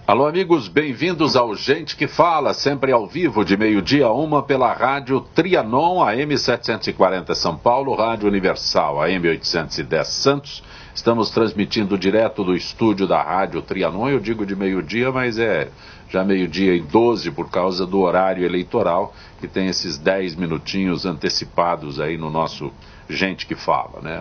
Alô, amigos, bem-vindos ao Gente que Fala, sempre ao vivo, de meio-dia a 1 pela Rádio Trianon, AM 740 São Paulo, Rádio Universal, AM 810 Santos. Estamos transmitindo direto do estúdio da Rádio Trianon. Eu digo de meio-dia, mas é já meio-dia e 12 por causa do horário eleitoral, que tem esses 10 minutinhos antecipados aí no nosso Gente que Fala, né?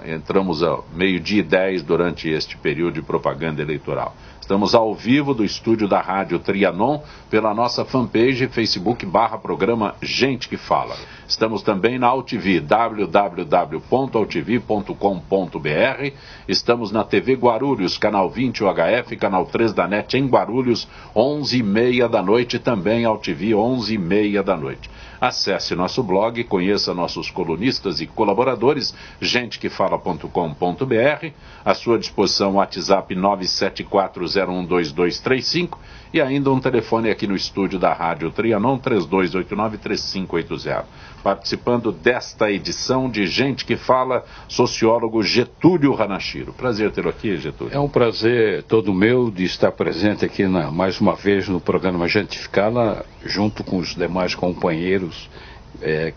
Entramos ao meio-dia e 10 durante este período de propaganda eleitoral. Estamos ao vivo do estúdio da Rádio Trianon pela nossa fanpage Facebook/programa Gente que Fala. Estamos também na AltV, www.altv.com.br. Estamos na TV Guarulhos, canal 20 UHF, canal 3 da NET em Guarulhos, 11h30 da noite, também AltV, 11h30 da noite. Acesse nosso blog, conheça nossos colunistas e colaboradores, gentequefala.com.br, à sua disposição o WhatsApp 974012235 e ainda um telefone aqui no estúdio da Rádio Trianon, 3289-3580. Participando desta edição de Gente que Fala, sociólogo Getúlio Hanashiro. Prazer tê-lo aqui, Getúlio. É um prazer todo meu de estar presente aqui mais uma vez no programa Gente que Fala, junto com os demais companheiros,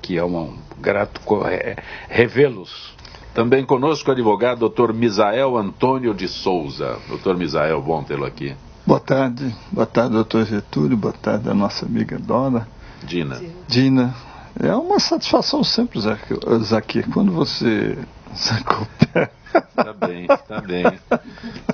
que é um grato revê-los. Também conosco o advogado Dr. Misael Antônio de Souza. Dr. Misael, bom tê-lo aqui. Boa tarde, doutor Getúlio, boa tarde a nossa amiga Dora. Dina. É uma satisfação sempre, Zaqui, quando você sacou o pé. Tá bem.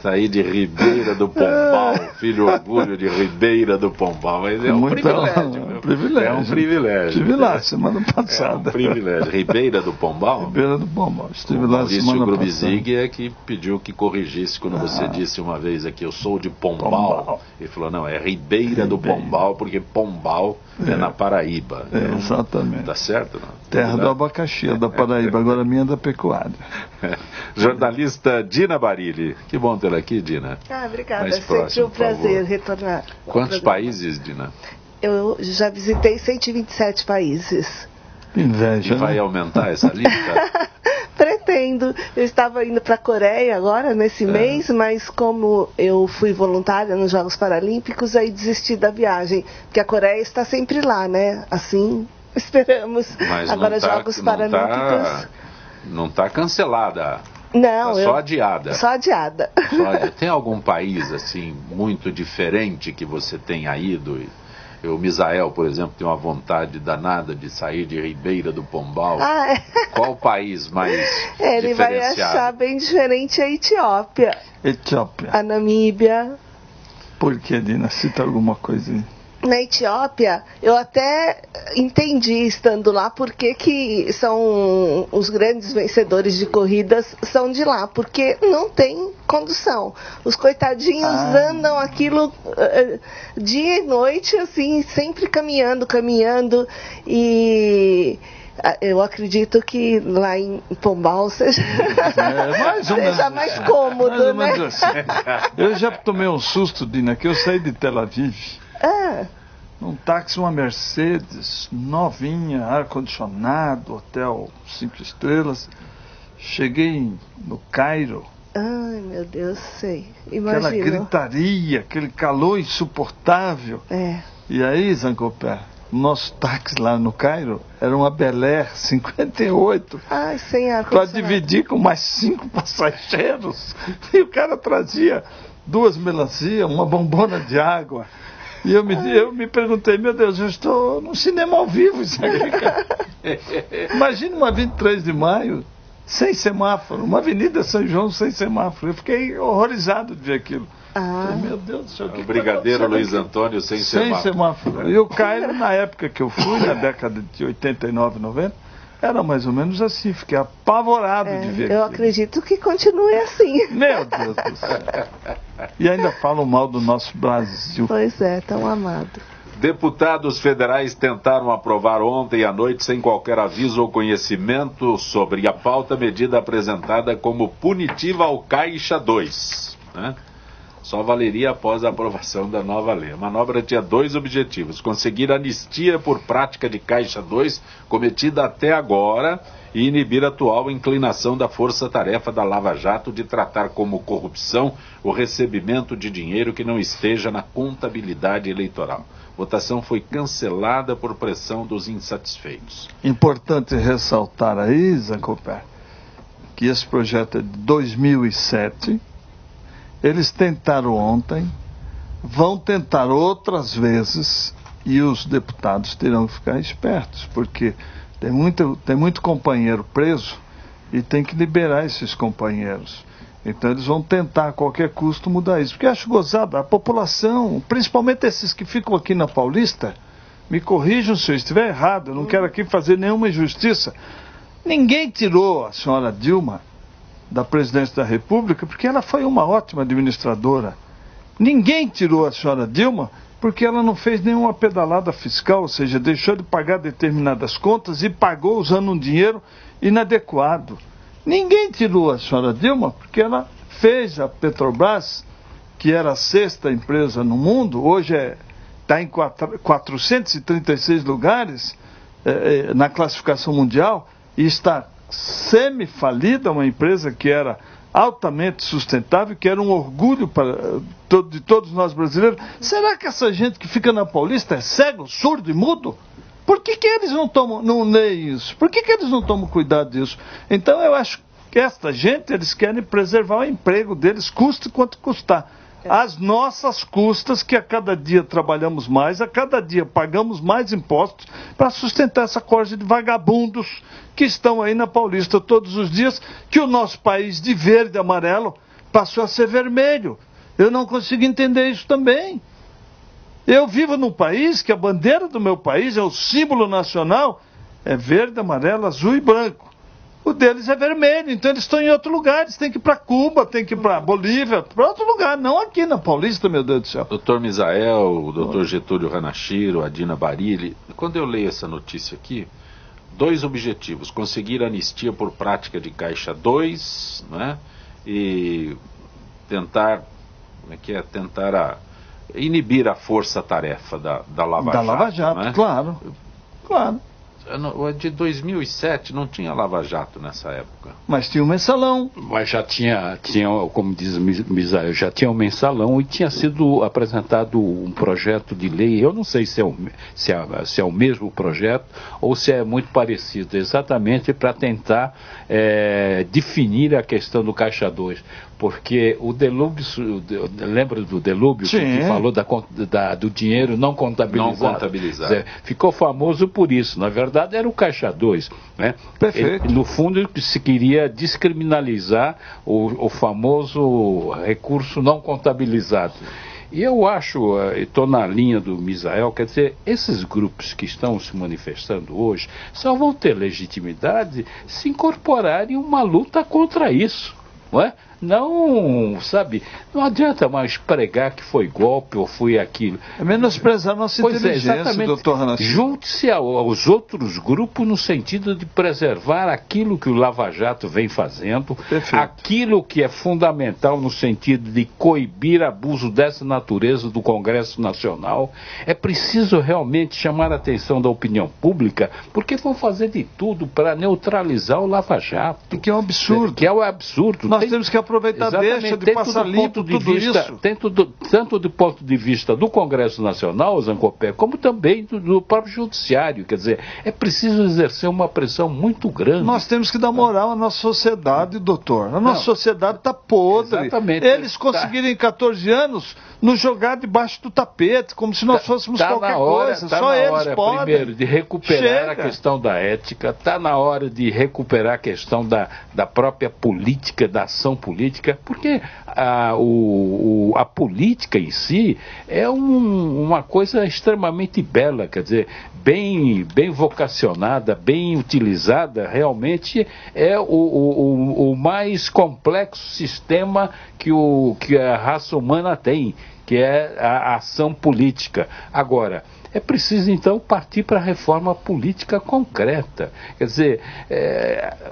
Saí de Ribeira do Pombal, filho orgulho de Ribeira do Pombal, mas é um privilégio. É um privilégio. Estive lá semana passada. É um privilégio. Ribeira do Pombal? Ribeira do Pombal. Estive lá semana passada. O Grubizig é que pediu que corrigisse quando você disse uma vez aqui, eu sou de Pombal. Ele falou, não, é Ribeira do Pombal, porque Pombal é na Paraíba. Exatamente. Tá certo, não? Terra do abacaxi, da Paraíba, agora minha da pecuária. Jornalista Dina Barilli. Que bom tê-la aqui, Dina. Obrigada. É sempre um prazer retornar. Quantos países, Dina? Eu já visitei 127 países. Inveja. E vai aumentar essa lista? Pretendo. Eu estava indo para a Coreia agora, nesse mês, mas como eu fui voluntária nos Jogos Paralímpicos, aí desisti da viagem. Porque a Coreia está sempre lá, né? Assim, esperamos. Mas agora Jogos Paralímpicos... Não está cancelada. Não, tá só adiada. Só adiada. Tem algum país, assim, muito diferente que você tenha ido? O Misael, por exemplo, tem uma vontade danada de sair de Ribeira do Pombal. Qual país mais Ele diferenciado? Vai achar bem diferente a Etiópia. A Namíbia. Por que, Dina? Cita alguma coisa aí. Na Etiópia, eu até entendi, estando lá, porque que são os grandes vencedores de corridas são de lá, porque não tem condução. Os coitadinhos andam aquilo dia e noite, assim, sempre caminhando, e eu acredito que lá em Pombal seja, seja mais cômodo, né? Assim. Eu já tomei um susto, Dina, que eu saí de Tel Aviv. Num táxi, uma Mercedes, novinha, ar-condicionado, hotel 5 estrelas. Cheguei no Cairo. Ai, meu Deus, sei. Imagino. Aquela gritaria, aquele calor insuportável. E aí, Zancopé, o nosso táxi lá no Cairo era uma Bel Air 58. Sem ar-condicionado. Para dividir com mais 5 passageiros. E o cara trazia 2 melancias, uma bombona de água. E eu me perguntei, meu Deus, eu estou num cinema ao vivo, isso aqui, cara. Imagina uma 23 de maio, sem semáforo, uma Avenida São João sem semáforo. Eu fiquei horrorizado de ver aquilo. Meu Deus do céu. O Brigadeiro Luiz Antônio sem semáforo. E o Cairo, na época que eu fui, na década de 89, 90, era mais ou menos assim, fiquei apavorado de ver. Eu acredito que continue assim. Meu Deus do céu. E ainda falam mal do nosso Brasil. Pois é, tão amado. Deputados federais tentaram aprovar ontem à noite, sem qualquer aviso ou conhecimento sobre a pauta, medida apresentada como punitiva ao Caixa 2. Né? só valeria após a aprovação da nova lei. A manobra tinha 2 objetivos: conseguir anistia por prática de Caixa 2 cometida até agora e inibir a atual inclinação da força-tarefa da Lava Jato de tratar como corrupção o recebimento de dinheiro que não esteja na contabilidade eleitoral. Votação foi cancelada por pressão dos insatisfeitos. Importante ressaltar aí, Zancoper, que esse projeto é de 2007, eles tentaram ontem, vão tentar outras vezes, e os deputados terão que ficar espertos, porque tem muito companheiro preso e tem que liberar esses companheiros. Então eles vão tentar a qualquer custo mudar isso. Porque eu acho gozado, a população, principalmente esses que ficam aqui na Paulista, me corrijam se eu estiver errado, eu não quero aqui fazer nenhuma injustiça. Ninguém tirou a senhora Dilma da presidência da República porque ela foi uma ótima administradora. Ninguém tirou a senhora Dilma porque ela não fez nenhuma pedalada fiscal, ou seja, deixou de pagar determinadas contas e pagou usando um dinheiro inadequado. Ninguém tirou a senhora Dilma porque ela fez a Petrobras, que era a 6ª empresa no mundo, hoje está em 436 lugares na classificação mundial, e está semi-falida, uma empresa que era altamente sustentável, que era um orgulho de todos nós brasileiros. Será que essa gente que fica na Paulista é cego, surdo e mudo? Por que eles não leem isso? Por que eles não tomam cuidado disso? Então eu acho que esta gente, eles querem preservar o emprego deles, custe quanto custar. As nossas custas, que a cada dia trabalhamos mais, a cada dia pagamos mais impostos para sustentar essa corja de vagabundos que estão aí na Paulista todos os dias, que o nosso país de verde e amarelo passou a ser vermelho. Eu não consigo entender isso também. Eu vivo num país que a bandeira do meu país é o símbolo nacional, é verde, amarelo, azul e branco. O deles é vermelho, então eles estão em outro lugar, eles têm que ir para Cuba, têm que ir para Bolívia, para outro lugar, não aqui na Paulista, meu Deus do céu. Doutor Misael, o doutor Getúlio Ranachiro, a Dina Barilli, quando eu leio essa notícia aqui, 2 objetivos: conseguir anistia por prática de Caixa 2, né? E tentar, inibir a força-tarefa da Lava Jato. Da Lava Jato, né? Claro. De 2007 não tinha Lava Jato nessa época. Mas tinha o mensalão. Mas já tinha, como diz Misael, já tinha o mensalão e tinha sido apresentado um projeto de lei. Eu não sei se é o mesmo projeto ou se é muito parecido, exatamente para tentar definir a questão do Caixa 2. Porque o Delúbio, lembra do Delúbio, que falou do dinheiro não contabilizado? Não contabilizado. Ficou famoso por isso. Na verdade, era o Caixa 2. Né? Perfeito. No fundo, se queria descriminalizar o famoso recurso não contabilizado. E eu acho, estou na linha do Misael, quer dizer, esses grupos que estão se manifestando hoje só vão ter legitimidade se incorporarem uma luta contra isso. Não é? Não, sabe, não adianta mais pregar que foi golpe ou foi aquilo. É menosprezar a nossa inteligência, doutor Ranachiro. Junte-se aos outros grupos no sentido de preservar aquilo que o Lava Jato vem fazendo, Perfeito. Aquilo que é fundamental no sentido de coibir abuso dessa natureza do Congresso Nacional. É preciso realmente chamar a atenção da opinião pública, porque vão fazer de tudo para neutralizar o Lava Jato. Que é um absurdo. Que é um absurdo. Nós temos que aproveitar, deixa de passar limpo tudo isso. Tanto do ponto de vista do Congresso Nacional, Zancopé, como também do próprio Judiciário. Quer dizer, é preciso exercer uma pressão muito grande. Nós temos que dar moral à nossa sociedade, doutor. A nossa sociedade está podre. Exatamente. Eles conseguiram em 14 anos nos jogar debaixo do tapete, como se nós fôssemos qualquer coisa. Só eles podem. Primeiro, de recuperar a questão da ética, está na hora de recuperar a questão da própria política, da ação política, porque a política em si é uma coisa extremamente bela, quer dizer, bem vocacionada, bem utilizada, realmente é o mais complexo sistema que a raça humana tem, que é a ação política. Agora, É preciso, então, partir para a reforma política concreta. Quer dizer,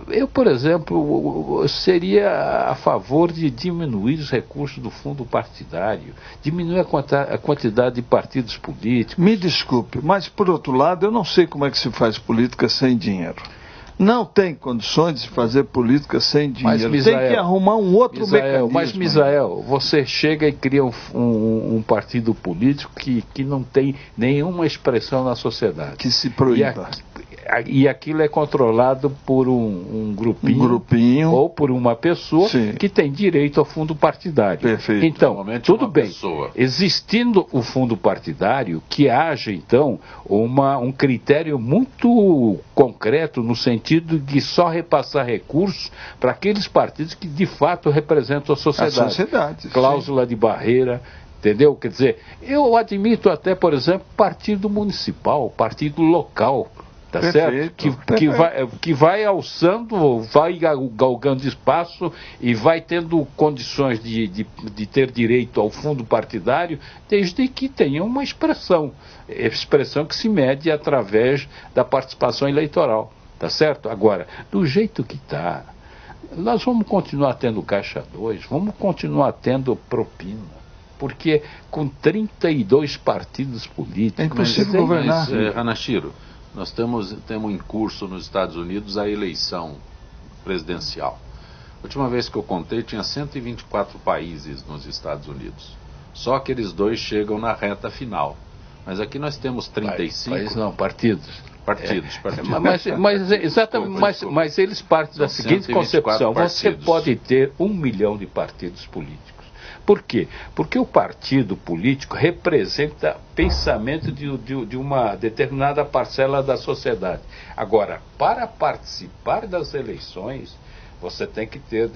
eu, por exemplo, seria a favor de diminuir os recursos do fundo partidário, diminuir a quantidade de partidos políticos. Me desculpe, mas, por outro lado, eu não sei como é que se faz política sem dinheiro. Não tem condições de fazer política sem dinheiro. Tem que arrumar um outro mecanismo. Mas, Misael, você chega e cria um partido político que não tem nenhuma expressão na sociedade. Que se proíba. E aquilo é controlado por um grupinho ou por uma pessoa que tem direito ao fundo partidário. Perfeito. Então, tudo bem. Existindo o fundo partidário, que haja, então, um critério muito concreto no sentido de só repassar recursos para aqueles partidos que, de fato, representam a sociedade. A sociedade. Cláusula de barreira. Entendeu? Quer dizer, eu admito até, por exemplo, partido municipal, partido local. Tá certo? Que vai alçando, vai galgando espaço e vai tendo condições de ter direito ao fundo partidário, desde que tenha uma expressão que se mede através da participação eleitoral. Tá certo? Agora, do jeito que está, nós vamos continuar tendo Caixa 2, vamos continuar tendo propina. Porque com 32 partidos políticos... É impossível governar. Hanashiro, nós temos em curso nos Estados Unidos a eleição presidencial. A última vez que eu contei, tinha 124 países nos Estados Unidos. Só aqueles 2 chegam na reta final. Mas aqui nós temos 35... Países não, partidos. Partidos. Mas eles partem da seguinte concepção: você pode ter 1 milhão de partidos políticos. Por quê? Porque o partido político representa pensamento de uma determinada parcela da sociedade. Agora, para participar das eleições, você tem que ter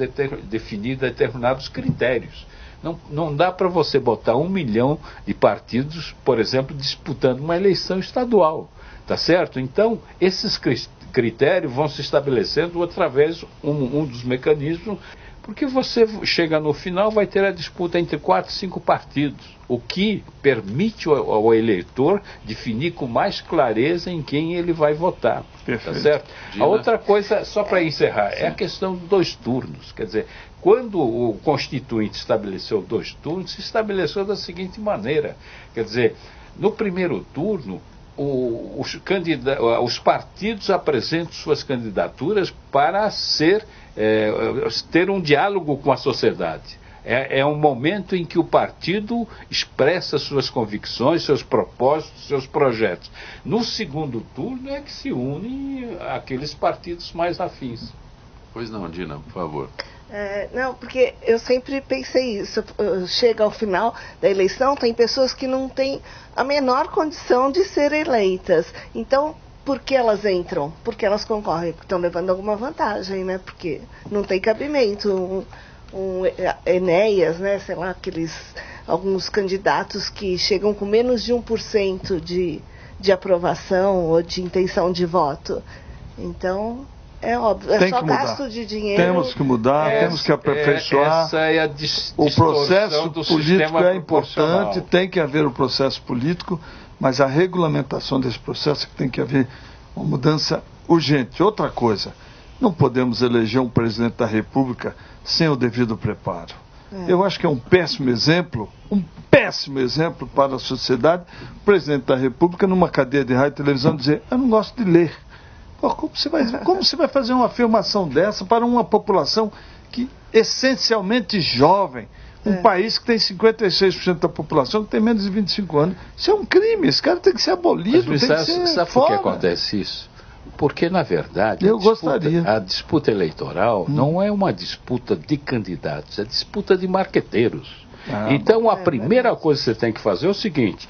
definido determinados critérios. Não dá para você botar 1 milhão de partidos, por exemplo, disputando uma eleição estadual. Tá certo? Então, esses critérios vão se estabelecendo através de um dos mecanismos. Porque você chega no final, vai ter a disputa entre 4 e 5 partidos, o que permite ao eleitor definir com mais clareza em quem ele vai votar. Perfeito. Tá certo? A outra coisa, só para encerrar, é a questão dos 2 turnos. Quer dizer, quando o Constituinte estabeleceu 2 turnos, se estabeleceu da seguinte maneira. Quer dizer, no primeiro turno, os partidos apresentam suas candidaturas para ter um diálogo com a sociedade. É um momento em que o partido expressa suas convicções, seus propósitos, seus projetos. No segundo turno é que se unem aqueles partidos mais afins. Pois não, Dina, por favor. Não, porque eu sempre pensei isso. Chega ao final da eleição, tem pessoas que não têm a menor condição de ser eleitas. Então, por que elas entram? Porque elas concorrem, porque estão levando alguma vantagem, né? Porque não tem cabimento. Enéas, né? Sei lá, alguns candidatos que chegam com menos de 1% de aprovação ou de intenção de voto. Então... É óbvio, é só gasto de dinheiro. Temos que mudar, temos que aperfeiçoar. Essa é a o processo político é importante, tem que haver o processo político, mas a regulamentação desse processo é que tem que haver uma mudança urgente. Outra coisa, não podemos eleger um presidente da República sem o devido preparo. Eu acho que é um péssimo exemplo para a sociedade, o presidente da República numa cadeia de rádio e televisão dizer, eu não gosto de ler. Como você vai fazer uma afirmação dessa para uma população que essencialmente jovem, um país que tem 56% da população que tem menos de 25 anos? Isso é um crime, esse cara tem que ser abolido, mas, tem que ser sabe por que acontece isso? Porque, na verdade, a disputa eleitoral não é uma disputa de candidatos, é disputa de marqueteiros. Então, a primeira coisa que você tem que fazer é o seguinte,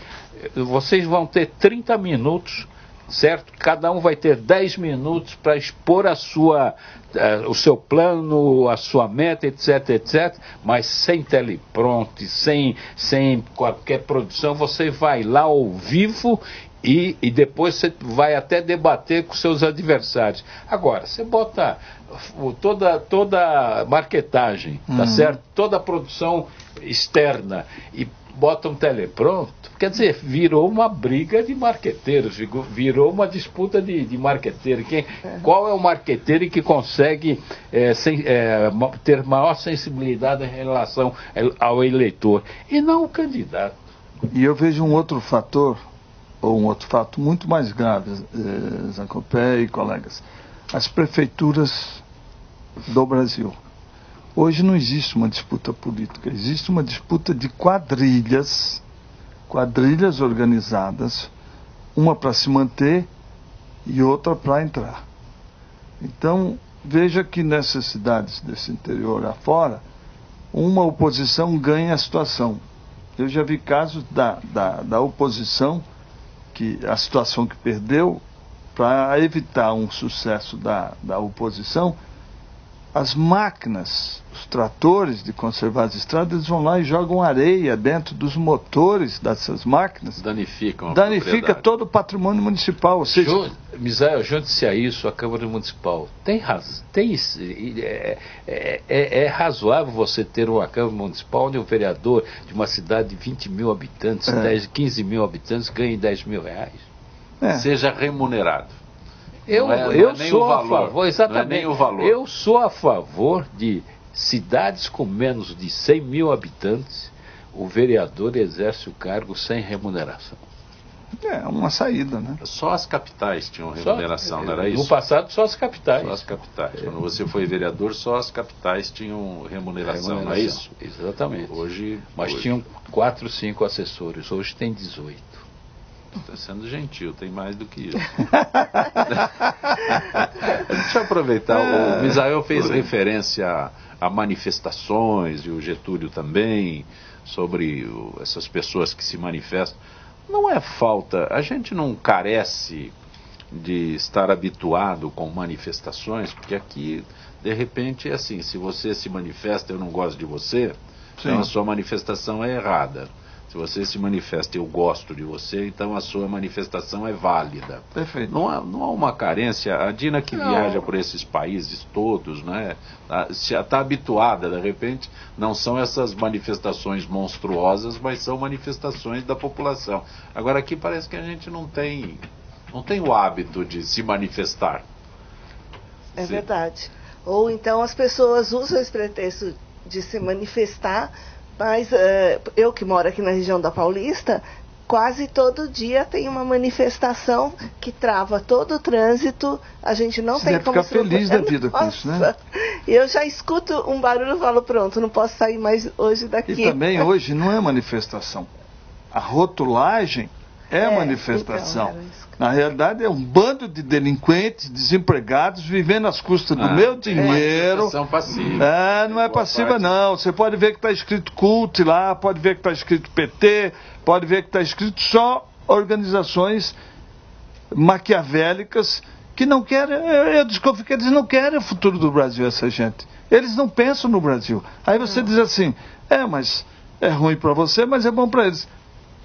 vocês vão ter 30 minutos, certo? Cada um vai ter 10 minutos para expor o seu plano, a sua meta, etc, etc, mas sem teleprompter, sem qualquer produção, você vai lá ao vivo e depois você vai até debater com seus adversários. Agora, você bota toda a marketagem, tá certo? Toda a produção externa e bota um telepronto. Quer dizer, virou uma briga de marqueteiros, virou uma disputa de marqueteiro. Qual é o marqueteiro que consegue ter maior sensibilidade em relação ao eleitor, e não o candidato? E eu vejo um outro fator, ou um outro fato muito mais grave, Zacopé e colegas. As prefeituras do Brasil. Hoje não existe uma disputa política, existe uma disputa de quadrilhas organizadas, uma para se manter e outra para entrar. Então, veja que nessas cidades desse interior afora, uma oposição ganha a situação. Eu já vi casos da oposição, que a situação que perdeu, para evitar um sucesso da oposição, as máquinas, os tratores de conservar as estradas, eles vão lá e jogam areia dentro dos motores dessas máquinas. Danifica todo o patrimônio municipal. Ou seja, Misael, junte-se a isso, a Câmara Municipal. É razoável você ter uma Câmara Municipal onde um vereador de uma cidade de 20 mil habitantes, 15 mil habitantes, ganhe 10 mil reais? Seja remunerado. Eu sou a favor, exatamente. Não é nem o valor. Eu sou a favor de cidades com menos de 100 mil habitantes, o vereador exerce o cargo sem remuneração. É uma saída, né? Só as capitais tinham remuneração, não era isso? No passado, só as capitais. Só as capitais. Quando você foi vereador, só as capitais tinham remuneração, não é isso? Exatamente. Mas hoje... tinham 4, 5 assessores, hoje tem 18. Está sendo gentil, tem mais do que isso. Deixa eu aproveitar, o Misael fez referência a manifestações, e o Getúlio também, sobre essas pessoas que se manifestam. Não é falta, a gente não carece de estar habituado com manifestações, porque aqui, de repente, é assim, se você se manifesta, eu não gosto de você, então a sua manifestação é errada. Se você se manifesta, eu gosto de você, então a sua manifestação é válida. Perfeito. Não há uma carência. A Dina que viaja por esses países todos, né, já está habituada, de repente, não são essas manifestações monstruosas, mas são manifestações da população. Agora aqui parece que a gente não tem o hábito de se manifestar. É verdade. Ou então as pessoas usam esse pretexto de se manifestar. Mas eu que moro aqui na região da Paulista, quase todo dia tem uma manifestação que trava todo o trânsito. A gente não tem como... Você ficar feliz da vida com isso, né? Eu já escuto um barulho e falo, pronto, não posso sair mais hoje daqui. E também hoje não é manifestação. A rotulagem é manifestação. Então, na realidade é um bando de delinquentes, desempregados, vivendo às custas do meu dinheiro. Manifestação passiva. Não é passiva não. Você pode ver que está escrito CUT lá, pode ver que está escrito PT, pode ver que está escrito só organizações maquiavélicas que não querem, eu desconfio que eles não querem o futuro do Brasil, essa gente. Eles não pensam no Brasil. Aí você diz assim, mas é ruim para você, mas é bom para eles.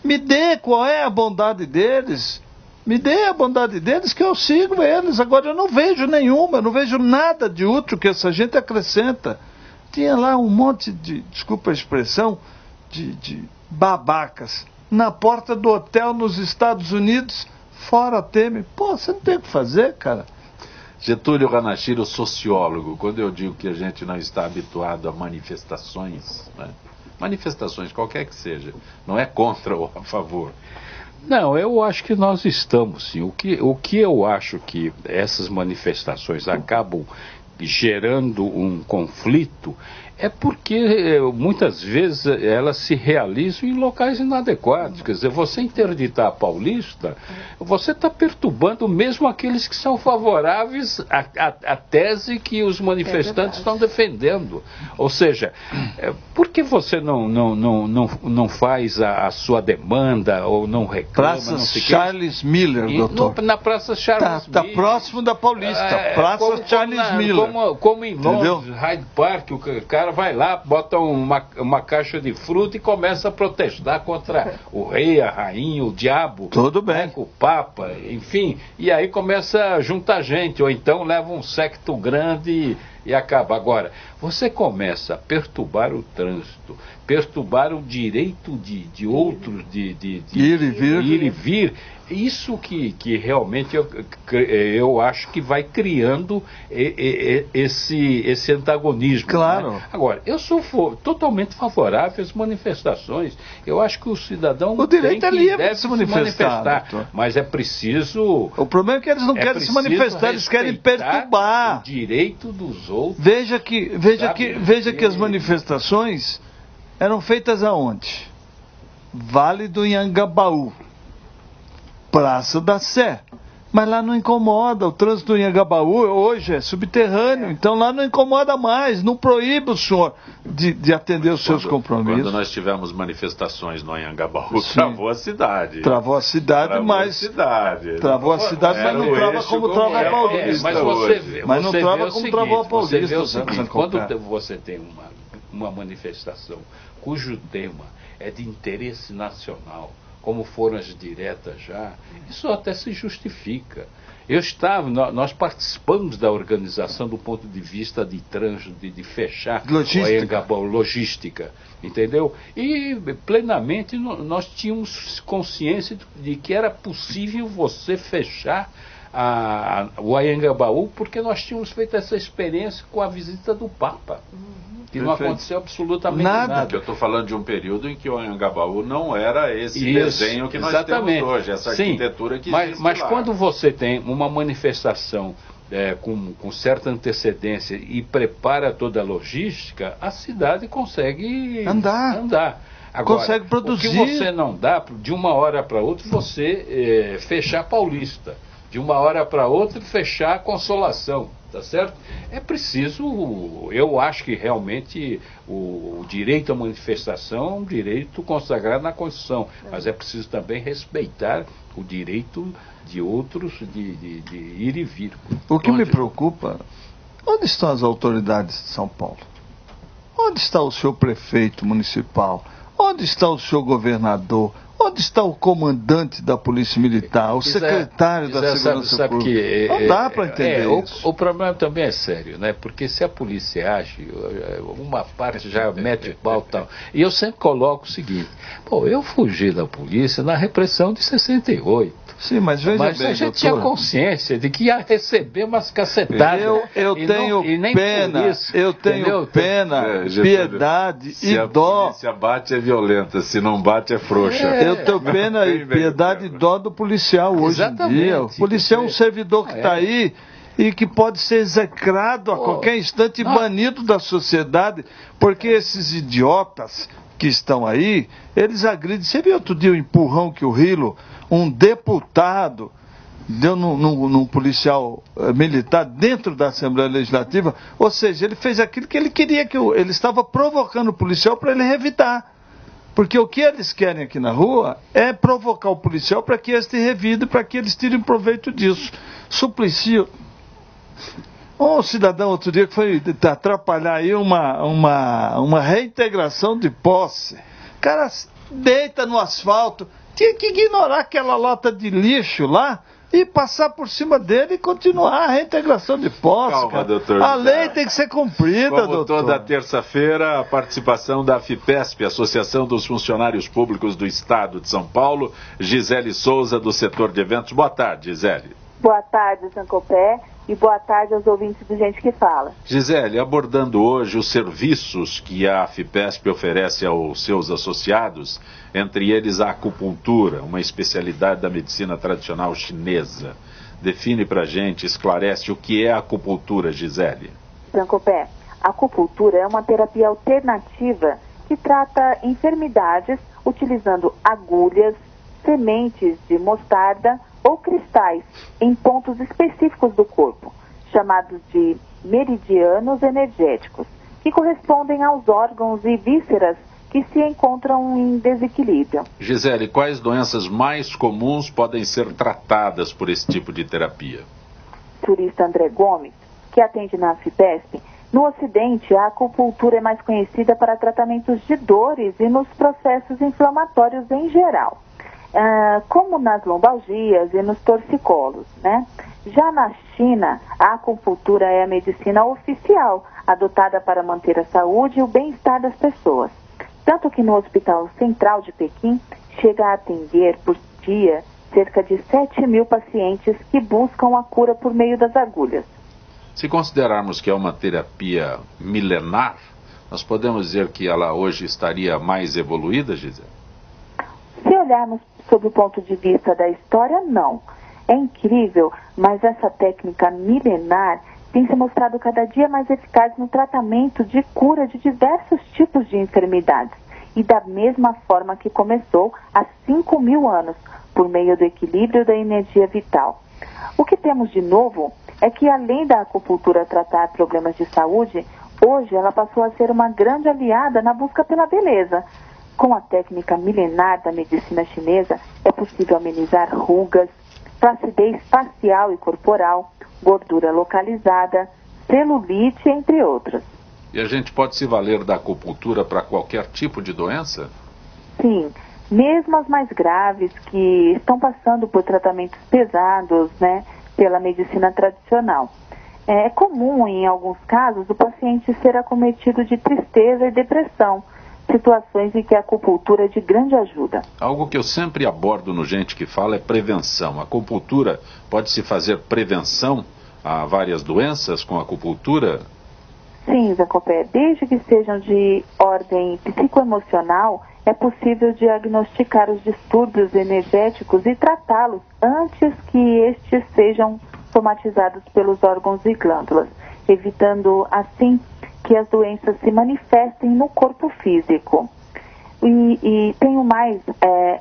Me dê qual é a bondade deles. Me dê a bondade deles que eu sigo eles. Agora eu não vejo nenhuma, eu não vejo nada de útil que essa gente acrescenta. Tinha lá um monte de, desculpa a expressão, de babacas na porta do hotel nos Estados Unidos, fora Temer. Pô, você não tem o que fazer, cara. Getúlio Ranachiro, sociólogo, quando eu digo que a gente não está habituado a manifestações, né? Manifestações, qualquer que seja, não é contra ou a favor. Não, eu acho que nós estamos, sim. O que eu acho que essas manifestações acabam gerando um conflito é porque muitas vezes elas se realizam em locais inadequados. Quer dizer, você interditar a Paulista, você está perturbando mesmo aqueles que são favoráveis à tese que os manifestantes estão defendendo. Ou seja, por que você não faz a sua demanda ou não reclama? Praça Charles Miller, doutor. Na Praça Charles Miller. Está próximo da Paulista. Praça Charles Miller. Como em Londres, Hyde Park, o cara vai lá, bota uma caixa de fruta e começa a protestar contra o rei, a rainha, o diabo. Tudo bem. O papa, enfim. E aí começa a juntar gente, ou então leva um séquito grande e acaba. Agora, você começa a perturbar o trânsito, perturbar o direito de outros de ir e vir. Isso que realmente eu acho que vai criando esse antagonismo. Claro. Né? Agora, eu sou totalmente favorável às manifestações. Eu acho que o cidadão deve se manifestar. Mas é preciso... O problema é que eles não querem se manifestar, eles querem perturbar o direito dos outros. Veja que as manifestações eram feitas aonde? Vale do Anhangabaú, Praça da Sé. Mas lá não incomoda, o trânsito em Anhangabaú hoje é subterrâneo, então lá não incomoda mais, não proíbe o senhor de atender os seus compromissos. Quando nós tivemos manifestações no Anhangabaú, travou a cidade. Travou a cidade, mas não trava como trava a Paulista. Mas não trava como travou a Paulista. Quando você tem uma manifestação cujo tema é de interesse nacional, como foram as diretas já, isso até se justifica. Nós participamos da organização do ponto de vista de trânsito, de fechar o Anhangabaú, logística, entendeu? E plenamente nós tínhamos consciência de que era possível você fechar o Anhangabaú, porque nós tínhamos feito essa experiência com a visita do Papa. Que não aconteceu absolutamente nada. Eu estou falando de um período em que o Anhangabaú não era esse desenho que nós temos hoje, essa arquitetura que existe mas lá. Quando você tem uma manifestação com certa antecedência e prepara toda a logística, a cidade consegue andar. Agora, consegue produzir. O que você não dá, de uma hora para outra, você fechar Paulista. De uma hora para outra, fechar a Consolação. Tá certo? É preciso, eu acho que realmente o direito à manifestação é um direito consagrado na Constituição, mas é preciso também respeitar o direito de outros de ir e vir. O que me preocupa, onde estão as autoridades de São Paulo? Onde está o seu prefeito municipal? Onde está o seu governador? Onde está o comandante da Polícia Militar, o secretário da Segurança Pública? Não dá para entender isso. O problema também é sério, né? Porque se a polícia age, uma parte já mete o pau e tal. E eu sempre coloco o seguinte, eu fugi da polícia na repressão de 68. Sim, mas veja bem, a gente tinha consciência de que ia receber umas cacetadas. Eu tenho pena, piedade e dó. Se a bate é violenta, se não bate é frouxa. Eu tenho pena e piedade e dó do policial hoje em dia. O policial é um servidor que está aí e que pode ser execrado a qualquer instante e banido da sociedade, porque esses idiotas que estão aí, eles agridem. Você viu outro dia o empurrão que o Rilo, um deputado, deu num policial militar dentro da Assembleia Legislativa? Ou seja, ele fez aquilo que ele queria, ele estava provocando o policial para ele revidar. Porque o que eles querem aqui na rua é provocar o policial para que este revide, para que eles tirem proveito disso. Suplicy, um cidadão outro dia que foi atrapalhar aí uma reintegração de posse. O cara deita no asfalto, tinha que ignorar aquela lata de lixo lá e passar por cima dele e continuar a reintegração de posse. Calma, doutor. A lei tem que ser cumprida, doutor. Toda terça-feira, a participação da FIPESP, Associação dos Funcionários Públicos do Estado de São Paulo, Gisele Souza, do setor de eventos. Boa tarde, Gisele. Boa tarde, Zancopé, e boa tarde aos ouvintes do Gente que Fala. Gisele, abordando hoje os serviços que a FIPESP oferece aos seus associados, entre eles a acupuntura, uma especialidade da medicina tradicional chinesa. Define pra gente, esclarece o que é a acupuntura, Gisele. Zancopé, a acupuntura é uma terapia alternativa que trata enfermidades utilizando agulhas, sementes de mostarda ou cristais em pontos específicos do corpo, chamados de meridianos energéticos, que correspondem aos órgãos e vísceras que se encontram em desequilíbrio. Gisele, quais doenças mais comuns podem ser tratadas por esse tipo de terapia? O turista André Gomes, que atende na FIPESP, no Ocidente a acupuntura é mais conhecida para tratamentos de dores e nos processos inflamatórios em geral. Como nas lombalgias e nos torcicolos, né? Já na China, a acupuntura é a medicina oficial, adotada para manter a saúde e o bem-estar das pessoas. Tanto que no Hospital Central de Pequim, chega a atender por dia cerca de 7.000 pacientes que buscam a cura por meio das agulhas. Se considerarmos que é uma terapia milenar, nós podemos dizer que ela hoje estaria mais evoluída, Gisele? Se olharmos sob o ponto de vista da história, não. É incrível, mas essa técnica milenar tem se mostrado cada dia mais eficaz no tratamento de cura de diversos tipos de enfermidades. E da mesma forma que começou há 5.000 anos, por meio do equilíbrio da energia vital. O que temos de novo é que, além da acupuntura tratar problemas de saúde, hoje ela passou a ser uma grande aliada na busca pela beleza. Com a técnica milenar da medicina chinesa, é possível amenizar rugas, flacidez facial e corporal, gordura localizada, celulite, entre outros. E a gente pode se valer da acupuntura para qualquer tipo de doença? Sim, mesmo as mais graves, que estão passando por tratamentos pesados, né, pela medicina tradicional. É comum, em alguns casos, o paciente ser acometido de tristeza e depressão, situações em que a acupuntura é de grande ajuda. Algo que eu sempre abordo no Gente que Fala é prevenção. A acupuntura pode-se fazer prevenção a várias doenças com a acupuntura? Sim, Zé Copé, desde que sejam de ordem psicoemocional, é possível diagnosticar os distúrbios energéticos e tratá-los antes que estes sejam somatizados pelos órgãos e glândulas, evitando assim que as doenças se manifestem no corpo físico. E tenho mais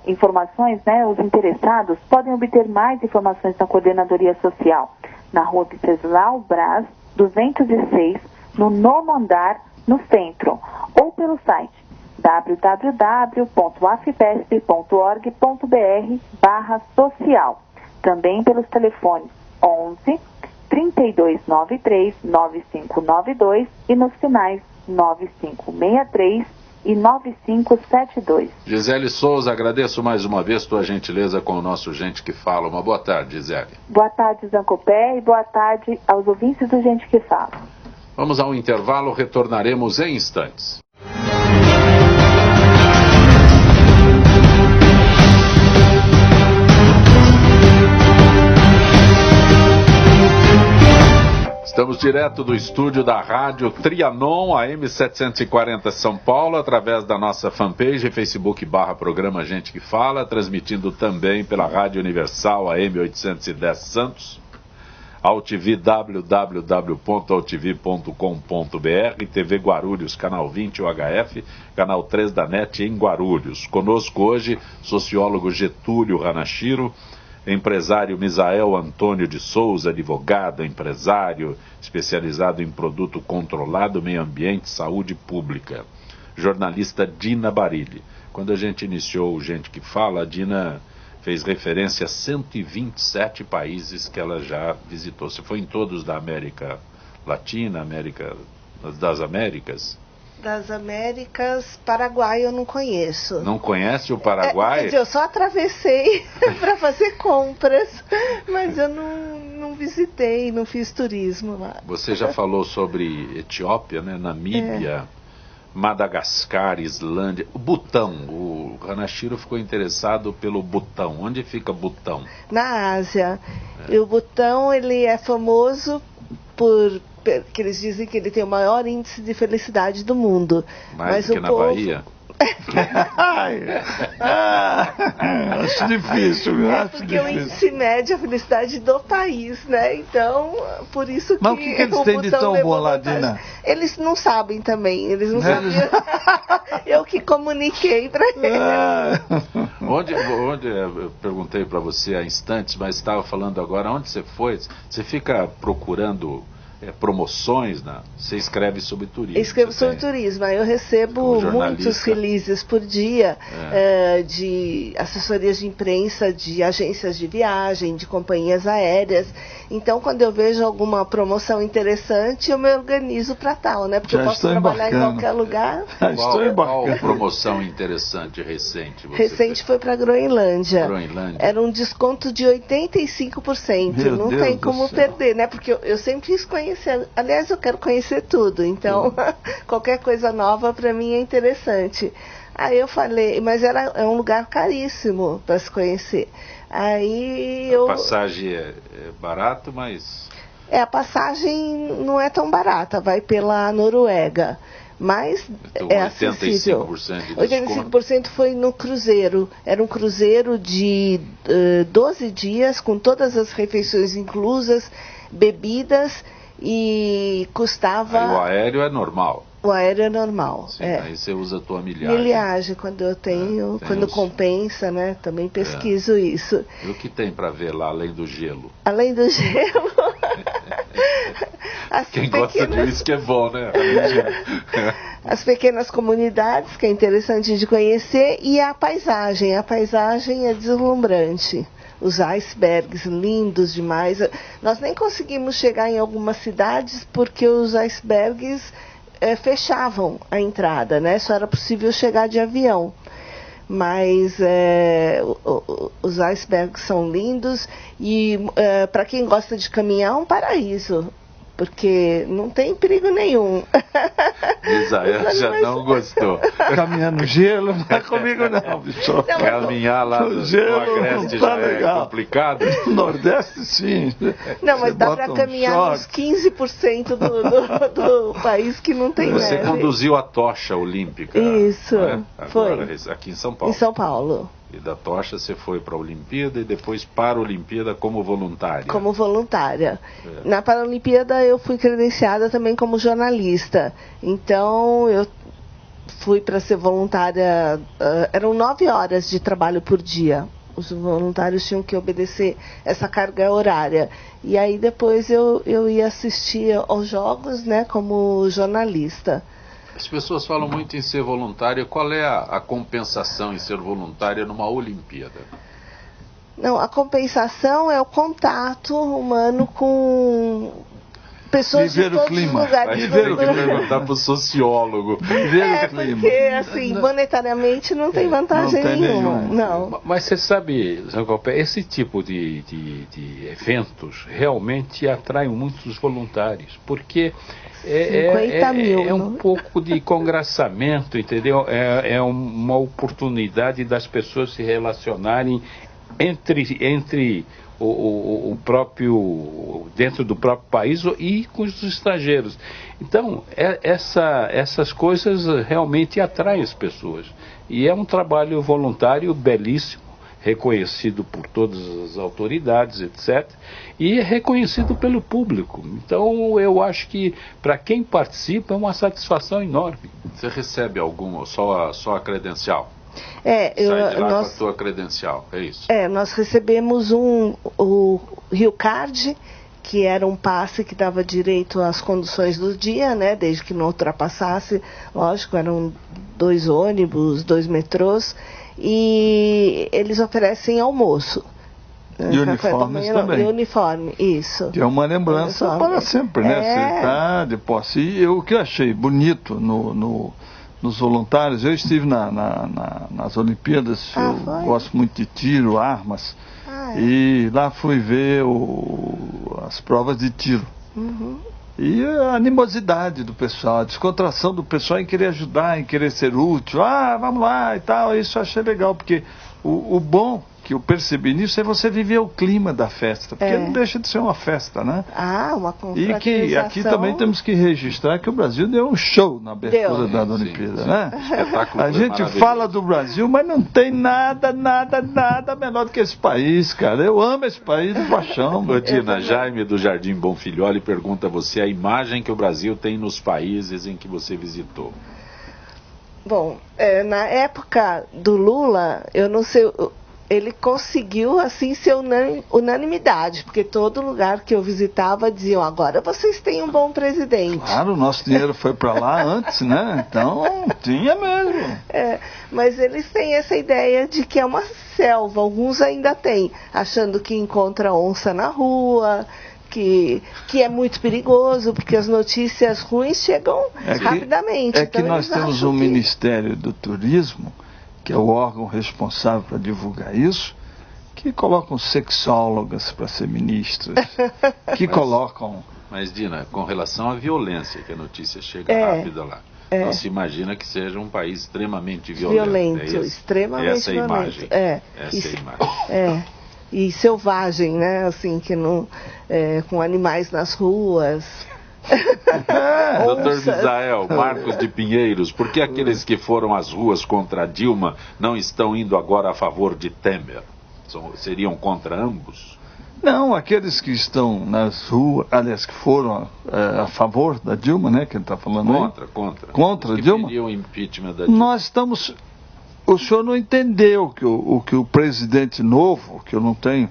informações, né? Os interessados podem obter mais informações na Coordenadoria Social, na Rua Venceslau Braz, 206, no nono andar, no centro, ou pelo site www.afpesp.org.br/social. Também pelos telefones 11 3293 9592 e nos finais 9563 e 9572. Gisele Souza, agradeço mais uma vez tua gentileza com o nosso Gente que Fala. Uma boa tarde, Gisele. Boa tarde, Zancopé, e boa tarde aos ouvintes do Gente que Fala. Vamos ao intervalo, retornaremos em instantes. Estamos direto do estúdio da Rádio Trianon, AM 740 São Paulo, através da nossa fanpage Facebook/programa Gente que Fala, transmitindo também pela Rádio Universal, AM 810 Santos, AltV, www.altv.com.br, TV Guarulhos, canal 20 UHF, canal 3 da NET em Guarulhos. Conosco hoje, sociólogo Getúlio Hanashiro, empresário Misael Antônio de Souza, advogado, empresário, especializado em produto controlado, meio ambiente, saúde pública. Jornalista Dina Barilli. Quando a gente iniciou o Gente que Fala, a Dina fez referência a 127 países que ela já visitou. Você foi em todos da América Latina, das Américas? Das Américas, Paraguai eu não conheço. Não conhece o Paraguai? Quer dizer, eu só atravessei para fazer compras, mas eu não visitei, não fiz turismo lá. Você já falou sobre Etiópia, né? Namíbia, Madagascar, Islândia, o Butão. O Hanashiro ficou interessado pelo Butão. Onde fica Butão? Na Ásia. E o Butão, ele é famoso que eles dizem que ele tem o maior índice de felicidade do mundo. Mais do que na Bahia? Acho difícil, porque o índice mede a felicidade do país, né? Então, por isso que... Mas o que eles têm de tão bom lá, Dina? Eles não sabem também, eles não sabiam. Eu que comuniquei para eles. Onde eu perguntei para você há instantes, mas estava falando agora, onde você foi? Você fica procurando promoções, né? Você escreve sobre turismo. Escrevo sobre turismo. Eu recebo muitos releases por dia de assessorias de imprensa, de agências de viagem, de companhias aéreas. Então, quando eu vejo alguma promoção interessante, eu me organizo para tal, né? Porque eu posso trabalhar em qualquer lugar. Qual promoção interessante recente? Recente foi para Groenlândia. Era um desconto de 85%. Não tem como perder, né? Porque eu sempre quis conhecer. Aliás, eu quero conhecer tudo. Então, qualquer coisa nova para mim é interessante. Aí eu falei, mas é um lugar caríssimo para se conhecer. Aí a passagem é barato, mas... a passagem não é tão barata, vai pela Noruega. Mas então, é acessível. 85% foi no cruzeiro. Era um cruzeiro de 12 dias, com todas as refeições inclusas, bebidas, e custava... Aí o aéreo é normal. O aéreo é normal. Sim, aí você usa a tua milhagem. Milhagem, quando eu tenho, quando compensa, né? Também pesquiso isso. E o que tem para ver lá, além do gelo? Além do gelo... Quem gosta disso que é bom, né? As pequenas comunidades, que é interessante de conhecer, e a paisagem. A paisagem é deslumbrante. Os icebergs, lindos demais. Nós nem conseguimos chegar em algumas cidades porque os icebergs fechavam a entrada, né? Só era possível chegar de avião. Mas os icebergs são lindos e para quem gosta de caminhar é um paraíso, porque não tem perigo nenhum. Isael já não gostou. Caminhar no gelo não é comigo não, bicho. Caminhar lá no Agreste já é complicado. No Nordeste, sim. Não, mas dá para caminhar nos 15% do país que não tem neve. Você conduziu a tocha olímpica. Isso, agora, foi. Aqui em São Paulo. Em São Paulo. E da tocha você foi para a Olimpíada e depois para a Olimpíada como voluntária. Como voluntária. Na Paralimpíada eu fui credenciada também como jornalista. Então eu fui para ser voluntária, eram 9 horas de trabalho por dia. Os voluntários tinham que obedecer essa carga horária. E aí depois eu ia assistir aos jogos, né, como jornalista. As pessoas falam muito em ser voluntário. Qual é a compensação em ser voluntária numa Olimpíada? Não, a compensação é o contato humano com pessoas de todos os lugares. Viver o clima. Perguntar para o sociólogo. Viver o clima. Porque, assim, monetariamente não tem vantagem nenhuma. Não. Mas você sabe, Zé Copé, esse tipo de eventos realmente atraem muitos voluntários, porque é um pouco de congraçamento, entendeu? É uma oportunidade das pessoas se relacionarem entre o próprio, dentro do próprio país e com os estrangeiros. Então, essas coisas realmente atraem as pessoas. E é um trabalho voluntário belíssimo, reconhecido por todas as autoridades, etc. E é reconhecido pelo público. Então, eu acho que, para quem participa, é uma satisfação enorme. Você recebe alguma, só a credencial? Sai de lá com a tua credencial, é isso? Nós recebemos o Rio Card, que era um passe que dava direito às conduções do dia, né, desde que não ultrapassasse, lógico, eram 2 ônibus, 2 metrôs, e eles oferecem almoço. E uniformes também. E uniforme, isso. Que é uma lembrança para sempre, né? Você está de posse. E o que eu achei bonito nos voluntários, eu estive nas Olimpíadas, eu gosto muito de tiro, armas, e lá fui ver as provas de tiro. Uhum. E a animosidade do pessoal, a descontração do pessoal em querer ajudar, em querer ser útil, vamos lá e tal, isso eu achei legal, porque o bom que eu percebi nisso é você viver o clima da festa, porque não deixa de ser uma festa, né? Uma confraternização. E que aqui também temos que registrar que o Brasil deu um show na abertura da Olimpíada, né? A gente fala do Brasil, mas não tem nada menor do que esse país, cara. Eu amo esse país de paixão. Dina, Jaime do Jardim Bonfilholi pergunta a você a imagem que o Brasil tem nos países em que você visitou. Bom, na época do Lula, eu não sei... ele conseguiu assim ser unanimidade, porque todo lugar que eu visitava diziam, agora vocês têm um bom presidente. Claro, o nosso dinheiro foi para lá antes, né? Então, tinha mesmo. Mas eles têm essa ideia de que é uma selva, alguns ainda têm, achando que encontra onça na rua, que é muito perigoso, porque as notícias ruins chegam rapidamente. É que então, nós temos um Ministério do Turismo, que é o órgão responsável para divulgar isso, que colocam sexólogas para ser ministras, que colocam... Mas, Dina, com relação à violência, que a notícia chega rápida lá, não se imagina que seja um país extremamente violento. Extremamente violento. Essa é a imagem. E selvagem, né? Assim, que não, com animais nas ruas. Doutor Misael, Marcos de Pinheiros, por que aqueles que foram às ruas contra Dilma não estão indo agora a favor de Temer? Seriam contra ambos? Não, aqueles que estão nas ruas, aliás, que foram a favor da Dilma, né? Que ele está falando contra a Dilma. O impeachment da Dilma. Nós estamos... O senhor não entendeu que o presidente novo, que eu não tenho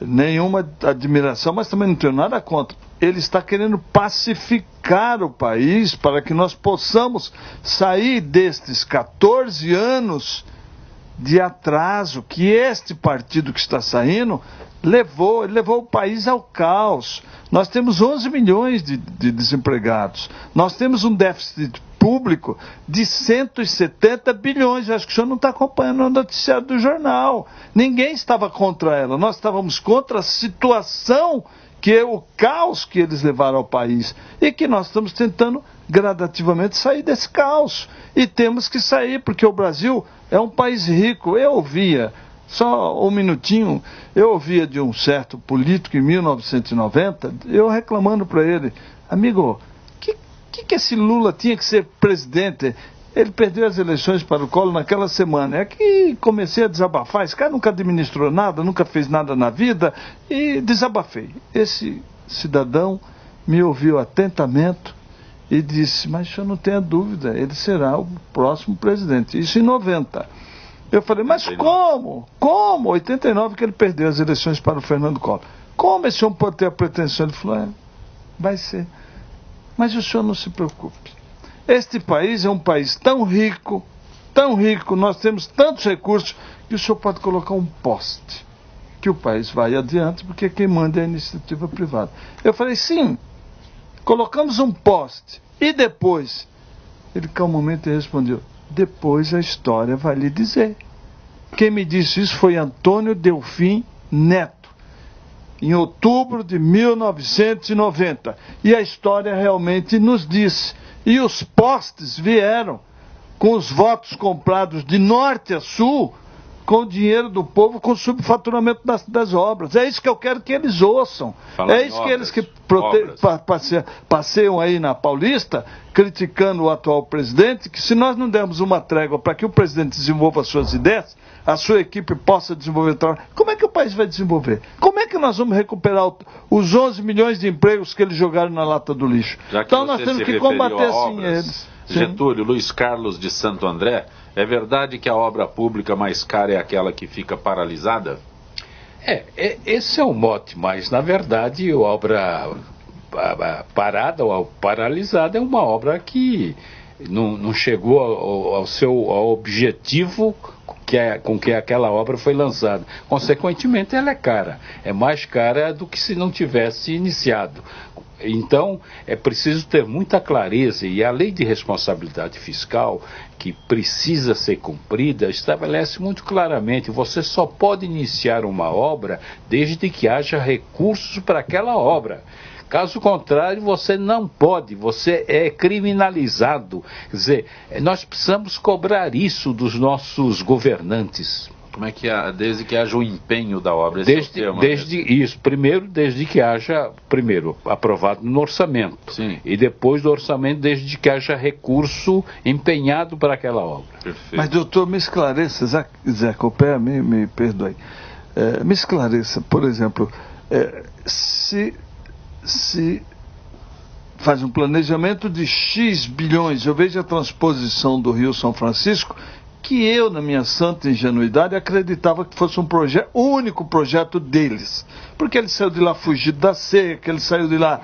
nenhuma admiração, mas também não tenho nada contra, ele está querendo pacificar o país para que nós possamos sair destes 14 anos de atraso que este partido que está saindo levou o país ao caos. Nós temos 11 milhões de desempregados, nós temos um déficit público de 170 bilhões. Eu acho que o senhor não está acompanhando o noticiário do jornal. Ninguém estava contra ela, nós estávamos contra a situação, que é o caos que eles levaram ao país, e que nós estamos tentando gradativamente sair desse caos, e temos que sair, porque o Brasil é um país rico. Eu ouvia, só um minutinho, eu ouvia de um certo político em 1990, eu reclamando para ele, amigo, que esse Lula tinha que ser presidente? Ele perdeu as eleições para o Collor naquela semana. É que comecei a desabafar. Esse cara nunca administrou nada, nunca fez nada na vida, e desabafei. Esse cidadão me ouviu atentamente e disse, mas o senhor não tenha dúvida, ele será o próximo presidente. Isso em 90. Eu falei, mas como? Como? 89 que ele perdeu as eleições para o Fernando Collor. Como esse homem pode ter a pretensão? Ele falou, vai ser. Mas o senhor não se preocupe. Este país é um país tão rico, nós temos tantos recursos, que o senhor pode colocar um poste, que o país vai adiante, porque quem manda é a iniciativa privada. Eu falei, sim, colocamos um poste, e depois? Ele calmamente respondeu, depois a história vai lhe dizer. Quem me disse isso foi Antônio Delfim Neto, em outubro de 1990. E a história realmente nos disse. E os postes vieram com os votos comprados de norte a sul, com o dinheiro do povo, com o subfaturamento das obras. É isso que eu quero que eles ouçam. É isso que eles que passeiam aí na Paulista, criticando o atual presidente, que se nós não dermos uma trégua para que o presidente desenvolva suas ideias, a sua equipe possa desenvolver trabalho, como é que o país vai desenvolver? Como é que nós vamos recuperar os 11 milhões de empregos que eles jogaram na lata do lixo? Então nós temos que combater assim eles. Getúlio, Luiz Carlos de Santo André, é verdade que a obra pública mais cara é aquela que fica paralisada? Esse é o mote, mas na verdade a obra parada ou paralisada é uma obra que não chegou ao objetivo com que aquela obra foi lançada. Consequentemente, ela é cara. É mais cara do que se não tivesse iniciado. Então, é preciso ter muita clareza, e a lei de responsabilidade fiscal, que precisa ser cumprida, estabelece muito claramente, você só pode iniciar uma obra desde que haja recursos para aquela obra. Caso contrário, você não pode, você é criminalizado. Quer dizer, nós precisamos cobrar isso dos nossos governantes. Como é que desde que haja o empenho da obra? Desde que haja, aprovado no orçamento. Sim. E depois do orçamento, desde que haja recurso empenhado para aquela obra. Perfeito. Mas, doutor, me esclareça, Zé Copé, me perdoe. Me esclareça, por exemplo, se faz um planejamento de X bilhões, eu vejo a transposição do Rio São Francisco, que eu, na minha santa ingenuidade, acreditava que fosse um projeto, o único projeto deles. Porque ele saiu de lá fugido da seca, ele saiu de lá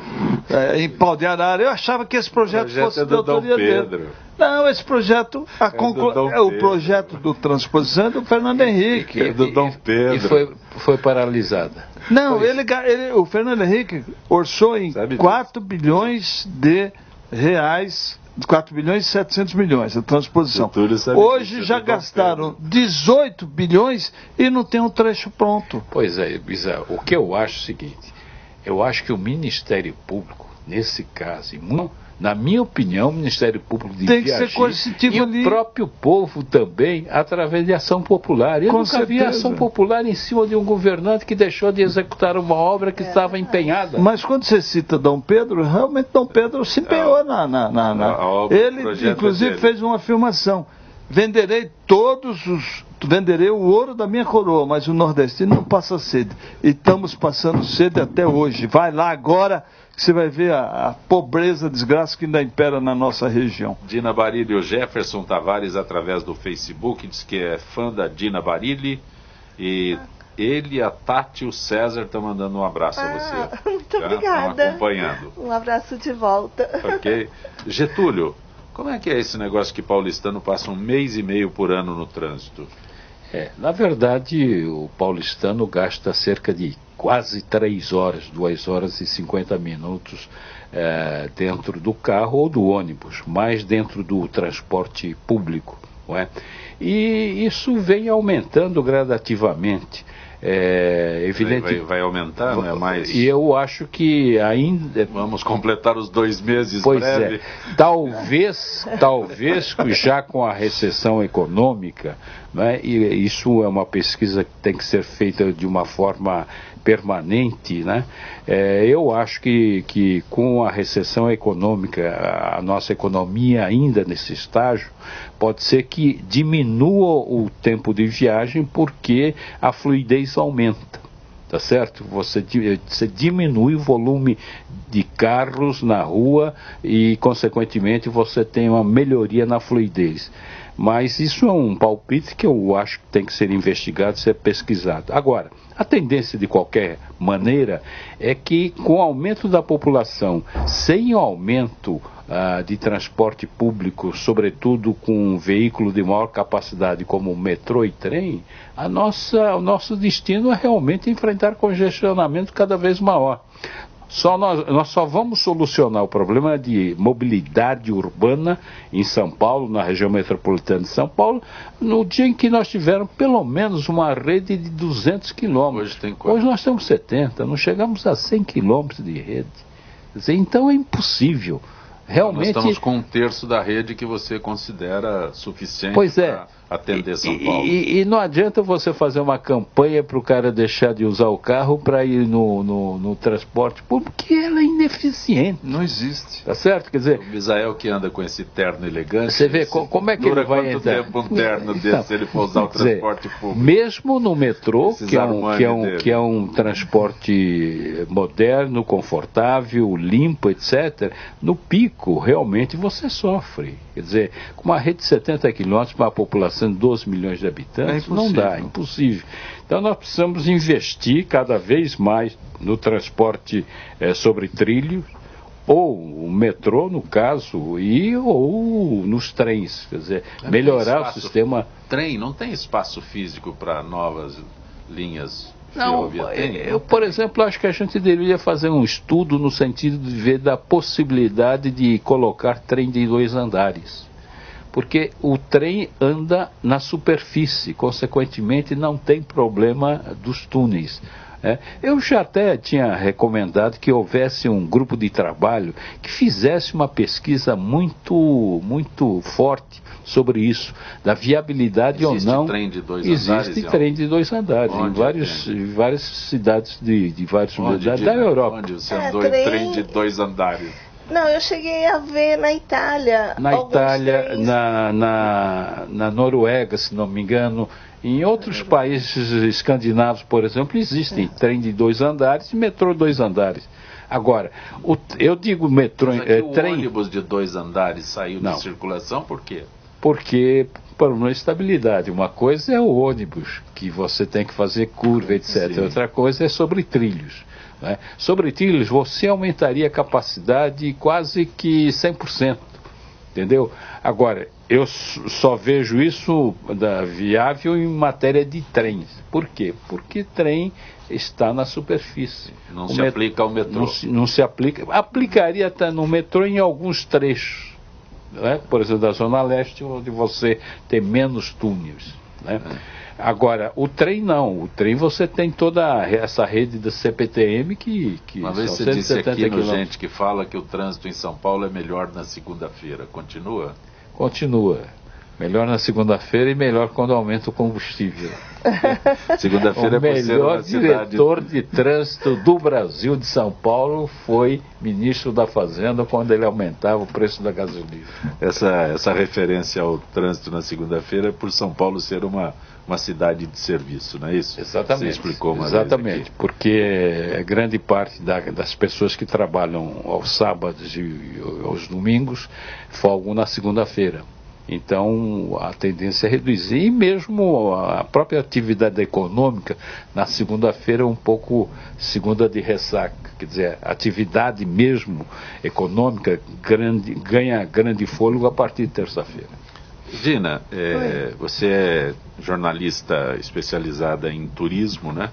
em pau de arara. Eu achava que esse projeto fosse da autoria dele. Não, esse projeto, o projeto do transposição é do Fernando Henrique. É do Dom Pedro. E foi paralisada. Não, o Fernando Henrique orçou em 4 bilhões de reais, 4 bilhões e 700 milhões, a transposição. Hoje já gastaram 18 bilhões e não tem um trecho pronto. Pois é, Bizarro. O que eu acho é o seguinte, eu acho que o Ministério Público, nesse caso, na minha opinião, o Ministério Público tem que ser coercitivo e ali. O próprio povo também, através de ação popular. Eu nunca vi ação popular em cima de um governante que deixou de executar uma obra que estava empenhada. Mas quando você cita Dom Pedro, realmente Dom Pedro se empenhou ele, inclusive, fez uma afirmação. Venderei o ouro da minha coroa, mas o nordestino não passa sede. E estamos passando sede até hoje. Vai lá agora que você vai ver a pobreza, a desgraça que ainda impera na nossa região. Dina Barilli, o Jefferson Tavares, através do Facebook, diz que é fã da Dina Barilli. E ele, a Tati e o César estão mandando um abraço a você. Muito obrigada. Estão acompanhando. Um abraço de volta. Ok. Getúlio, como é que é esse negócio que paulistano passa 1 mês e meio por ano no trânsito? Na verdade, o paulistano gasta cerca de quase 3 horas, 2 horas e 50 minutos dentro do carro ou do ônibus, mais dentro do transporte público, não é? E isso vem aumentando gradativamente. Evidente, vai aumentar, né? Mas... E eu acho que ainda... Vamos completar os 2 meses pois breve. Talvez já com a recessão econômica, né? E isso é uma pesquisa que tem que ser feita de uma forma permanente, né? Eu acho que com a recessão econômica, a nossa economia ainda nesse estágio, pode ser que diminua o tempo de viagem porque a fluidez aumenta, tá certo? Você diminui o volume de carros na rua e, consequentemente, você tem uma melhoria na fluidez. Mas isso é um palpite que eu acho que tem que ser investigado, ser pesquisado. Agora, a tendência de qualquer maneira é que com o aumento da população, sem o aumento de transporte público, sobretudo com um veículo de maior capacidade como o metrô e trem, o nosso destino é realmente enfrentar congestionamento cada vez maior. Nós só vamos solucionar o problema de mobilidade urbana em São Paulo, na região metropolitana de São Paulo, no dia em que nós tivermos pelo menos uma rede de 200 quilômetros. Hoje nós temos 70, não chegamos a 100 quilômetros de rede. Quer dizer, então é impossível. Realmente... Nós estamos com 1/3 da rede que você considera suficiente para atender São Paulo. E não adianta você fazer uma campanha para o cara deixar de usar o carro para ir no transporte público, porque ela é ineficiente. Não existe. Tá certo? Quer dizer... O Misael que anda com esse terno elegante... Você vê como é que ele vai entrar? Dura quanto tempo um terno desse se ele for usar o transporte público? Mesmo no metrô, que é um transporte moderno, confortável, limpo, etc., no pico, realmente, você sofre. Quer dizer, com uma rede de 70 quilômetros para uma população de 12 milhões de habitantes, não dá, é impossível. Então nós precisamos investir cada vez mais no transporte sobre trilhos, ou o metrô, no caso, ou nos trens. Quer dizer, melhorar o sistema... Trem, não tem espaço físico para novas linhas? Não, eu, por exemplo, acho que a gente deveria fazer um estudo no sentido de ver da possibilidade de colocar trem de 2 andares. Porque o trem anda na superfície, consequentemente não tem problema dos túneis. Eu já até tinha recomendado que houvesse um grupo de trabalho que fizesse uma pesquisa muito forte sobre isso, da viabilidade ou não. Trem de 2 andares? Existe trem de 2 andares em várias cidades de vários lugares da Europa. Onde você andou em trem de 2 andares? Não, eu cheguei a ver na Itália. Na Itália, na Noruega, se não me engano. Em outros países escandinavos, por exemplo, existem trem de 2 andares e metrô de 2 andares. Agora, eu digo metrô... Mas o ônibus de 2 andares saiu de circulação por quê? porque para uma estabilidade, uma coisa é o ônibus, que você tem que fazer curva, etc. Sim. Outra coisa é sobre trilhos. Né? Sobre trilhos, você aumentaria a capacidade quase que 100%, entendeu? Agora, eu só vejo isso viável em matéria de trens. Por quê? Porque trem está na superfície. Não se aplica ao metrô. Não se aplica. Aplicaria até no metrô em alguns trechos. Né? Por exemplo, da Zona Leste, onde você tem menos túneis. Né? Agora, o trem não. O trem você tem toda essa rede da CPTM que Uma vez são você disse 170 aqui no quilômetros. Gente que Fala que o trânsito em São Paulo é melhor na segunda-feira. Continua? Continua. Melhor na segunda-feira e melhor quando aumenta o combustível. Segunda-feira é O por ser melhor uma cidade... diretor de trânsito do Brasil, de São Paulo, foi ministro da Fazenda quando ele aumentava o preço da gasolina. Essa referência ao trânsito na segunda-feira é por São Paulo ser uma cidade de serviço, não é isso? Exatamente. Você explicou uma Exatamente, vez aqui. porque grande parte das pessoas que trabalham aos sábados e aos domingos folgam na segunda-feira. Então, a tendência é reduzir, e mesmo a própria atividade econômica, na segunda-feira, um pouco segunda de ressaca. Quer dizer, a atividade mesmo econômica ganha grande fôlego a partir de terça-feira. Gina, você é jornalista especializada em turismo, né?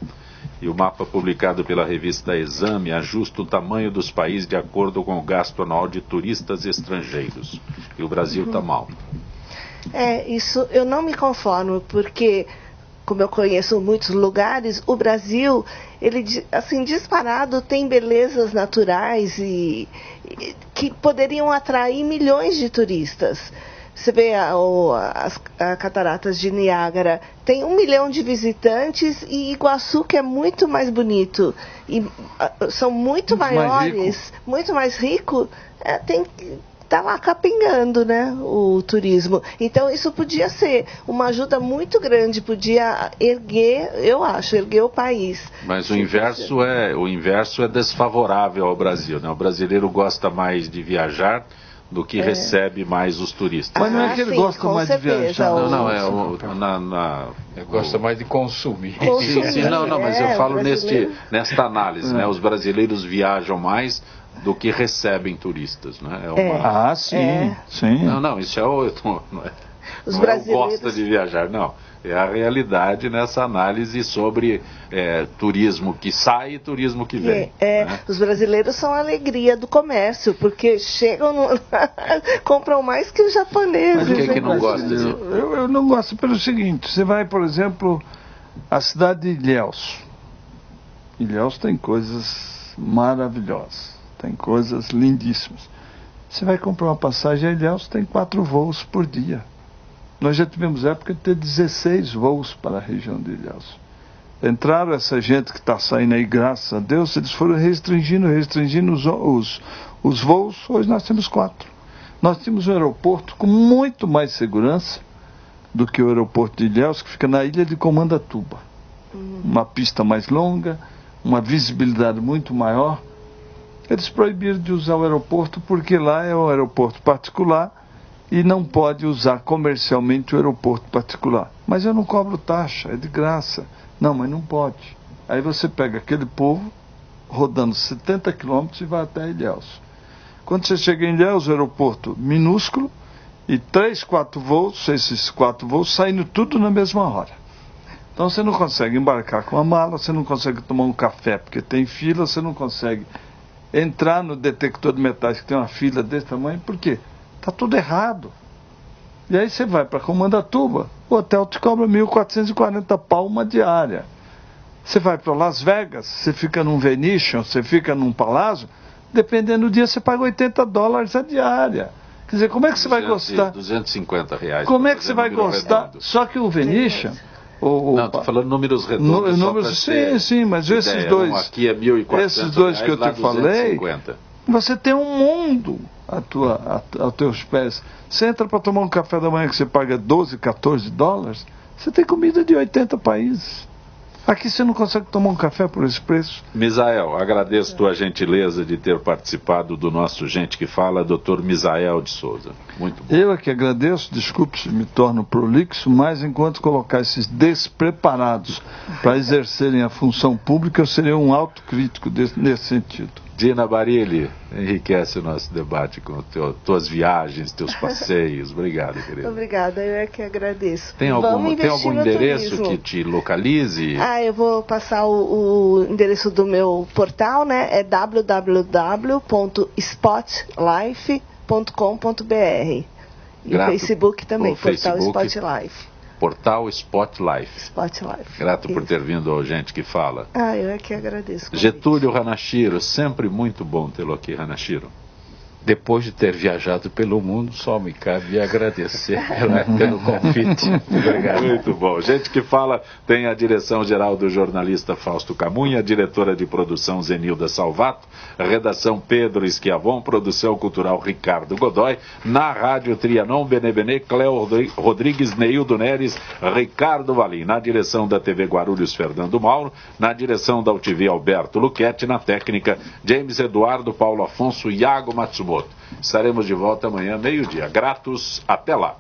E o mapa publicado pela revista Exame ajusta o tamanho dos países de acordo com o gasto anual de turistas estrangeiros. E o Brasil está mal. Isso eu não me conformo, porque, como eu conheço muitos lugares, o Brasil, ele, assim, disparado, tem belezas naturais que poderiam atrair milhões de turistas. Você vê as cataratas de Niágara, tem 1 milhão de visitantes, e Iguaçu, que é muito mais bonito, e são muito maiores, muito mais rico, tá lá capengando, né, o turismo. Então isso podia ser uma ajuda muito grande, podia erguer o país. Mas o inverso é desfavorável ao Brasil, né? O brasileiro gosta mais de viajar do que recebe mais os turistas. Mas não é que ele gosta mais de viajar. Ele gosta mais de consumir. Sim, mas eu falo nesta análise, né? Os brasileiros viajam mais do que recebem turistas, né? Sim. Não, isso não é. Os não brasileiros gosta de viajar, não. É a realidade nessa análise sobre turismo que sai e turismo que vem. Né? Os brasileiros são a alegria do comércio, porque chegam, compram mais que os japoneses. Mas por que não gosta disso? Eu não gosto pelo seguinte: você vai, por exemplo, à cidade de Ilhéus. Ilhéus tem coisas maravilhosas, tem coisas lindíssimas. Você vai comprar uma passagem a Ilhéus, tem 4 voos por dia. Nós já tivemos época de ter 16 voos para a região de Ilhéus. Entraram essa gente que está saindo aí, graças a Deus, eles foram restringindo os voos. Hoje nós temos 4. Nós temos um aeroporto com muito mais segurança do que o aeroporto de Ilhéus, que fica na ilha de Comandatuba. Uma pista mais longa, uma visibilidade muito maior. Eles proibiram de usar o aeroporto porque lá é um aeroporto particular e não pode usar comercialmente o aeroporto particular. Mas eu não cobro taxa, é de graça. Não, mas não pode. Aí você pega aquele povo rodando 70 quilômetros e vai até Ilhéus. Quando você chega em Ilhéus, o aeroporto minúsculo, e 3, 4 voos, esses 4 voos saindo tudo na mesma hora. Então você não consegue embarcar com a mala, você não consegue tomar um café porque tem fila, você não consegue entrar no detector de metais que tem uma fila desse tamanho. Por quê? Está tudo errado. E aí você vai para Comandatuba, o hotel te cobra 1.440 pau uma diária. Você vai para Las Vegas, você fica num Venetian, você fica num Palácio, dependendo do dia você paga $80 a diária. Quer dizer, como é que você vai gostar? R$250. Como é que você vai gostar? Redondo. Só que o Venetian... Não, estou falando números redondos. Sim, mas esses dois... Aqui é R$1.400, esses dois que eu te falei, 250. Você tem um mundo aos teus pés. Você entra para tomar um café da manhã que você paga $12, $14, você tem comida de 80 países. Aqui você não consegue tomar um café por esse preço. Misael, agradeço tua gentileza de ter participado do nosso Gente que Fala, Dr. Misael de Souza. Muito bom. Eu é que agradeço, desculpe se me torno prolixo, mas enquanto colocar esses despreparados para exercerem a função pública, eu serei um autocrítico nesse sentido. Dina Barilli, enriquece o nosso debate com tuas viagens, teus passeios. Obrigado, querido. Obrigada, eu é que agradeço. Tem algum endereço que te localize? Eu vou passar o endereço do meu portal, né? É www.spotlife.com.br. E o Facebook também, Portal Spotlife. Portal Spotlife. Grato por ter vindo ao Gente que Fala. Eu é que agradeço. Getúlio Hanashiro, sempre muito bom tê-lo aqui, Hanashiro. Depois de ter viajado pelo mundo, só me cabe agradecer pelo convite. Obrigado. Muito bom. Gente que Fala tem a direção-geral do jornalista Fausto Camunha, diretora de produção Zenilda Salvato, redação Pedro Esquiavon, produção cultural Ricardo Godoy, na Rádio Trianon, Benebene, Cléo Rodrigues, Neildo Neres, Ricardo Valim, na direção da TV Guarulhos, Fernando Mauro, na direção da UTV Alberto Luquete, na técnica James Eduardo, Paulo Afonso, Iago Matsumoto. Estaremos de volta amanhã, meio-dia. Gratos, até lá.